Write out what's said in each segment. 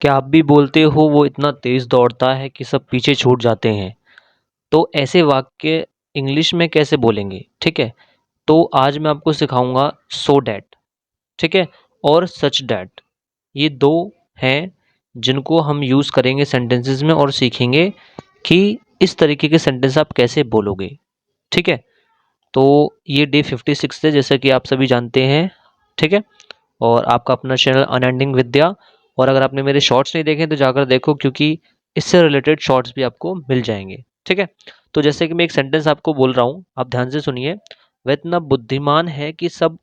क्या आप भी बोलते हो वो इतना तेज दौड़ता है कि सब पीछे छूट जाते हैं। तो ऐसे वाक्य इंग्लिश में कैसे बोलेंगे, ठीक है। तो आज मैं आपको सिखाऊंगा सो डैट, ठीक है, और सच डैट। ये दो हैं जिनको हम यूज़ करेंगे सेंटेंसेस में और सीखेंगे कि इस तरीके के सेंटेंस आप कैसे बोलोगे, ठीक है। तो ये डे 56 है, जैसा कि आप सभी जानते हैं, ठीक है। और आपका अपना चैनल अनएंडिंग विद्या। और अगर आपने मेरे शॉर्ट्स नहीं देखे तो जाकर देखो, क्योंकि इससे रिलेटेड शॉर्ट्स भी आपको मिल जाएंगे, ठीक है। तो जैसे कि मैं एक सेंटेंस आपको बोल रहा हूँ, आप ध्यान से सुनिए। वह इतना बुद्धिमान है कि सब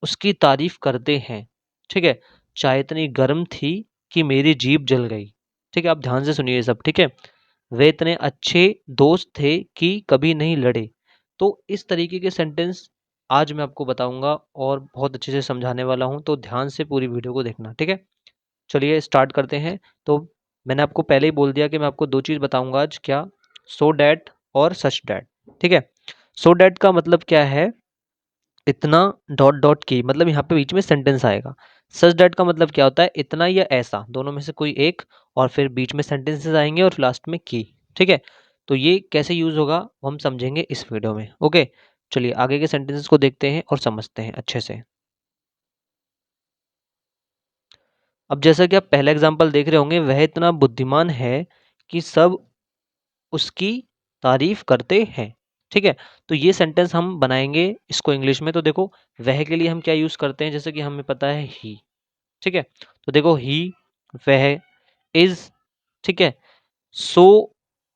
उसकी तारीफ करते हैं, ठीक है। चाय इतनी गर्म थी कि मेरी जीभ जल गई, ठीक है। आप ध्यान से सुनिए ये सब, ठीक है। वे इतने अच्छे दोस्त थे कि कभी नहीं लड़े। तो इस तरीके के सेंटेंस आज मैं आपको बताऊंगा और बहुत अच्छे से समझाने वाला हूं, तो ध्यान से पूरी वीडियो को देखना, ठीक है। चलिए स्टार्ट करते हैं। तो मैंने आपको पहले ही बोल दिया कि मैं आपको दो चीज़ बताऊंगा आज, क्या, सो डैट और सच डैट, ठीक है। सो डैट का मतलब क्या है, इतना डॉट डॉट की, मतलब यहाँ पे बीच में सेंटेंस आएगा। सच डैट का मतलब क्या होता है, इतना या ऐसा, दोनों में से कोई एक, और फिर बीच में सेंटेंसेस आएंगे और लास्ट में की, ठीक है। तो ये कैसे यूज होगा वो हम समझेंगे इस वीडियो में, ओके। चलिए आगे के सेंटेंसेस को देखते हैं और समझते हैं अच्छे से। अब जैसा कि आप पहला एग्जाम्पल देख रहे होंगे, वह इतना बुद्धिमान है कि सब उसकी तारीफ करते हैं, ठीक है। तो ये सेंटेंस हम बनाएंगे इसको इंग्लिश में। तो देखो, वह के लिए हम क्या यूज करते हैं, जैसे कि हमें पता है ही, ठीक है। तो देखो ही, वह, इज, ठीक है। सो,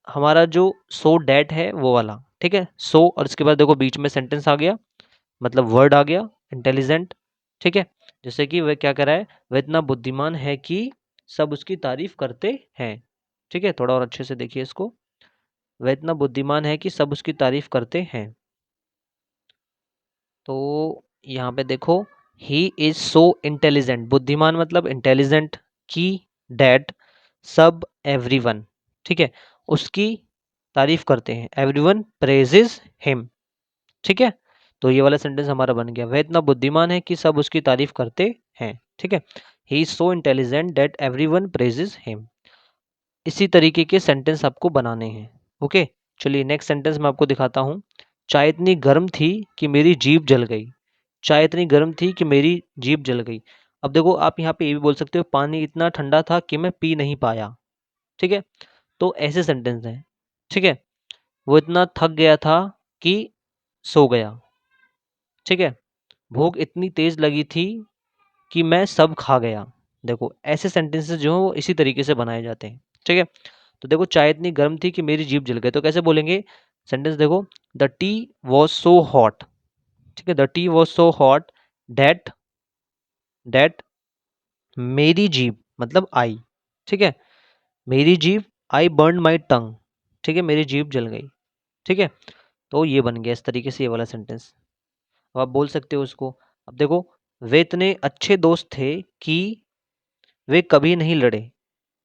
हमारा जो सो डैट है वो वाला, ठीक है। सो और इसके बाद देखो बीच में सेंटेंस आ गया, मतलब वर्ड आ गया, इंटेलिजेंट, ठीक है। जैसे कि वह क्या कर रहा है, वह इतना बुद्धिमान है कि सब उसकी तारीफ करते हैं, ठीक है। थोड़ा और अच्छे से देखिए इसको। वह इतना बुद्धिमान है कि सब उसकी तारीफ करते हैं। तो यहाँ पे देखो, ही इज सो इंटेलिजेंट, बुद्धिमान मतलब इंटेलिजेंट, की, डैट, सब, एवरीवन, ठीक है, उसकी तारीफ करते हैं, एवरीवन प्रेजेस हिम, ठीक है। तो ये वाला सेंटेंस हमारा बन गया, वह इतना बुद्धिमान है कि सब उसकी तारीफ करते हैं, ठीक है। He is so intelligent that everyone praises him. इसी तरीके के सेंटेंस आपको बनाने हैं, ओके। चलिए नेक्स्ट सेंटेंस मैं आपको दिखाता हूँ। चाय इतनी गर्म थी कि मेरी जीभ जल गई। चाय इतनी गर्म थी कि मेरी जीभ जल गई। अब देखो, आप यहाँ पे ये भी बोल सकते हो, पानी इतना ठंडा था कि मैं पी नहीं पाया, ठीक है। तो ऐसे सेंटेंस हैं, ठीक है। वो इतना थक गया था कि सो गया, ठीक है। भूख इतनी तेज लगी थी कि मैं सब खा गया। देखो ऐसे सेंटेंसेस जो हैं वो इसी तरीके से बनाए जाते हैं, ठीक है। तो देखो, चाय इतनी गर्म थी कि मेरी जीभ जल गई, तो कैसे बोलेंगे सेंटेंस, देखो, the T was so hot, ठीक है। The T was so hot that that मेरी जीभ, मतलब आई, ठीक है। मेरी जीभ, आई बर्न माई टंग, ठीक है, मेरी जीभ जल गई, ठीक है। तो ये बन गया इस तरीके से ये वाला सेंटेंस। अब आप बोल सकते हो उसको। अब देखो, वे इतने अच्छे दोस्त थे कि वे कभी नहीं लड़े,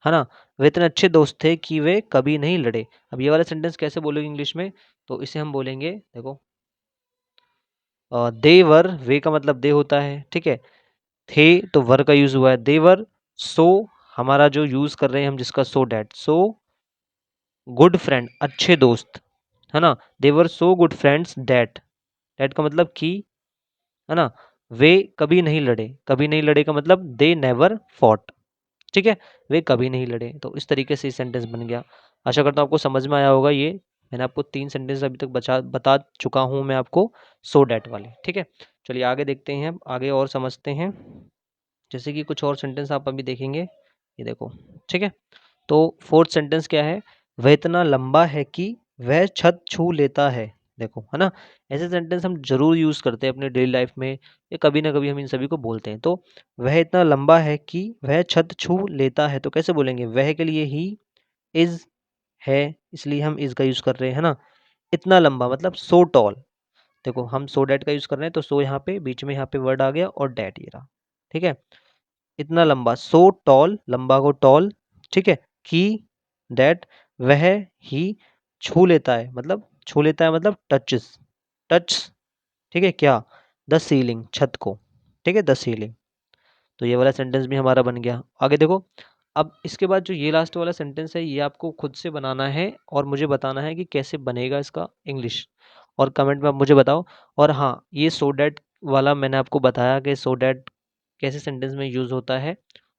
है ना। वे इतने अच्छे दोस्त थे कि वे कभी नहीं लड़े। अब ये वाला सेंटेंस कैसे बोलोगे इंग्लिश में, तो इसे हम बोलेंगे, देखो, दे वर, वे का मतलब दे होता है, ठीक है। थे तो वर का यूज हुआ है, दे वर सो, हमारा जो यूज कर रहे हैं हम जिसका, so that, so good friend, अच्छे दोस्त, है ना। They were so good friends that, that का मतलब कि, है ना। वे कभी नहीं लड़े, कभी नहीं लड़े का मतलब दे नेवर फॉट, ठीक है। वे कभी नहीं लड़े। तो इस तरीके से सेंटेंस बन गया। आशा करता हूँ आपको समझ में आया होगा। ये मैंने आपको 3 सेंटेंस अभी तक बता चुका हूँ मैं आपको, सो डैट वाले, ठीक है। चलिए आगे देखते हैं, आगे और समझते हैं। जैसे कि कुछ और सेंटेंस आप अभी देखेंगे, ये देखो, ठीक है। तो फोर्थ सेंटेंस क्या है, वह इतना लंबा है कि वह छत छू लेता है। देखो, है ना। ऐसे सेंटेंस हम जरूर यूज करते हैं अपने डेली लाइफ में, या कभी ना कभी हम इन सभी को बोलते हैं। तो वह इतना लंबा है कि वह छत छू लेता है, तो कैसे बोलेंगे, वह के लिए ही, इज है, इसलिए हम इज का यूज कर रहे हैं, है ना। इतना लंबा मतलब सो टॉल। देखो, हम सो डैट का यूज कर रहे हैं, तो सो यहाँ पे बीच में यहाँ पे वर्ड आ गया और डैट ये रहा, ठीक है। इतना लंबा, सो टॉल, लंबा को टॉल, ठीक है। की, दैट, वह ही छू लेता है, मतलब छू लेता है मतलब टचेस, टच, ठीक है, क्या, द सीलिंग, छत को, ठीक है, द सीलिंग। तो ये वाला सेंटेंस भी हमारा बन गया। आगे देखो, अब इसके बाद जो ये लास्ट वाला सेंटेंस है ये आपको खुद से बनाना है और मुझे बताना है कि कैसे बनेगा इसका इंग्लिश, और कमेंट में आप मुझे बताओ। और हाँ, ये सो डैट वाला मैंने आपको बताया कि सो डैट कैसे सेंटेंस में यूज़ होता है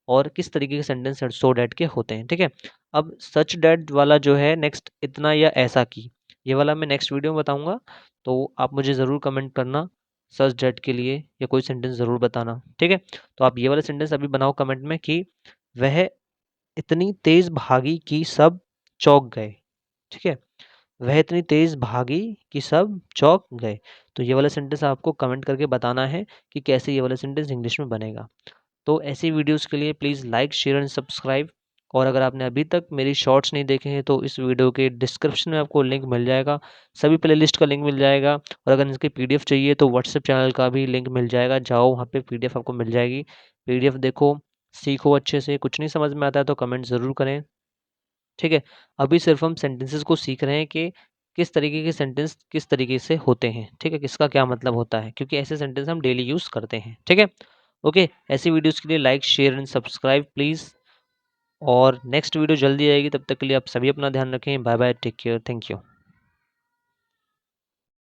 और किस तरीके के सेंटेंस सो डैट के होते हैं, ठीक है। अब सच डैट वाला जो है नेक्स्ट, इतना या ऐसा की, ये वाला मैं नेक्स्ट वीडियो में बताऊंगा। तो आप मुझे ज़रूर कमेंट करना सच डैट के लिए, या कोई सेंटेंस ज़रूर बताना, ठीक है। तो आप ये वाला सेंटेंस अभी बनाओ कमेंट में कि वह इतनी तेज भागी कि सब चौंक गए, ठीक है। वह इतनी तेज भागी कि सब चौंक गए। तो ये वाला सेंटेंस आपको कमेंट करके बताना है कि कैसे ये वाला सेंटेंस इंग्लिश में बनेगा। तो ऐसी वीडियोस के लिए please like share and subscribe. और अगर आपने अभी तक मेरी शॉर्ट्स नहीं देखे हैं तो इस वीडियो के डिस्क्रिप्शन में आपको लिंक मिल जाएगा, सभी प्लेलिस्ट का लिंक मिल जाएगा। और अगर इसके पीडीएफ चाहिए तो व्हाट्सएप चैनल का भी लिंक मिल जाएगा, जाओ वहाँ पे पीडीएफ आपको मिल जाएगी। पीडीएफ देखो, सीखो अच्छे से। कुछ नहीं समझ में आता है तो कमेंट ज़रूर करें, ठीक है। अभी सिर्फ हम सेंटेंसेस को सीख रहे हैं कि किस तरीके के सेंटेंस किस तरीके से होते हैं, ठीक है, किसका क्या मतलब होता है, क्योंकि ऐसे सेंटेंस हम डेली यूज़ करते हैं, ठीक है। ओके, ऐसी वीडियोस के लिए like share and subscribe please. और नेक्स्ट वीडियो जल्दी आएगी, तब तक के लिए आप सभी अपना ध्यान रखें। Bye bye, take care, thank you.